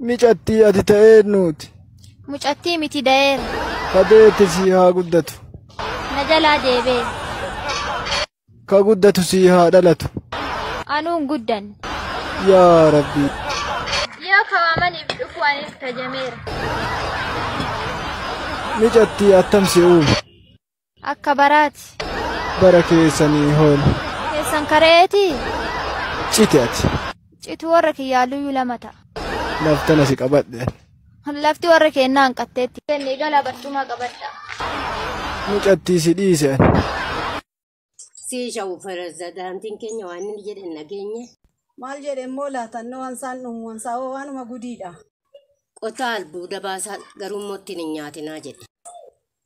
Micatti ati ta'ee nuti. Mucatti miti daa'eera. Kadeetti si haa guddatu. Na jalaa deebee. Ka guddatu si haa dhalatu. Anuun guddan. Yaa Rabbi. Yoo kawaamaniif dhufu anis tajameera. Micatti attam si uume. Akka baraati. Bara keessanii hool. Keessan kareetii. Cite ati. Citu warra kiyyaaluyyuu lama ta'a. Laftana si qabadhe. Lafti warra kennaa hanqatteetti. Kennee galaa barcuma qabadha. Micatti si dhiise. Si shawuu pirezidaantiin keenya waan inni jedhe nageenya. Maal jedhe immoo laatannoo wansaan dhuunfansaa waanuma gudiidha. Qotaa albuuda baasaa garuu mootiin hin nyaatinaa jedhe.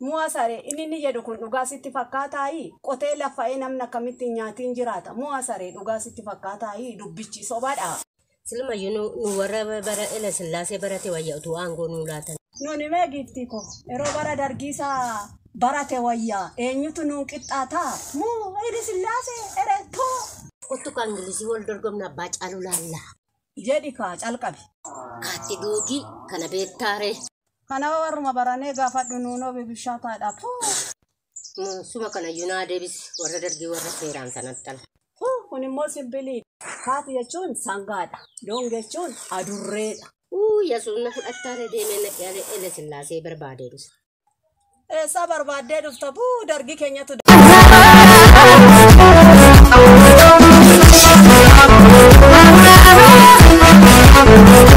Mu'aa saree inni jedhu kun dhugaa sitti fakkaataayi qotee lafa'ee namni akkamitti nyaatiin jiraata. Mu'aa saree dhugaa sitti fakkaataayi dubbichi sobaadha. Silmayyuu nu warra bara ila sillaasee barate wayyaa utuu aangoo nu laatan. Nuni mee giiftii ko yeroo bara dargiisaa barate wayyaa eenyutu nuun qixxaataa muu ila sillaasee erettoo. Kottu kan Ingilizii wal dorgomna abbaa caalu laallaa. Jedhi kaa calqabe. Kaatti duugii kana beektaare. Kana warruma baranee gaafadhu nuunoo bibishaataadhaaf. Suma kana yunaa deebis warra dargii warra seeraan sanatti ala. Kun immoo sibbilii. Kaati jechuun sangaadha. Doon jechuun adurreedha. Yesuus na fudhattaare deemee naqee ila sillaasee barbaadee dhufa. Eessa barbaaddee dhufta buu dargii keenyatu. Oh,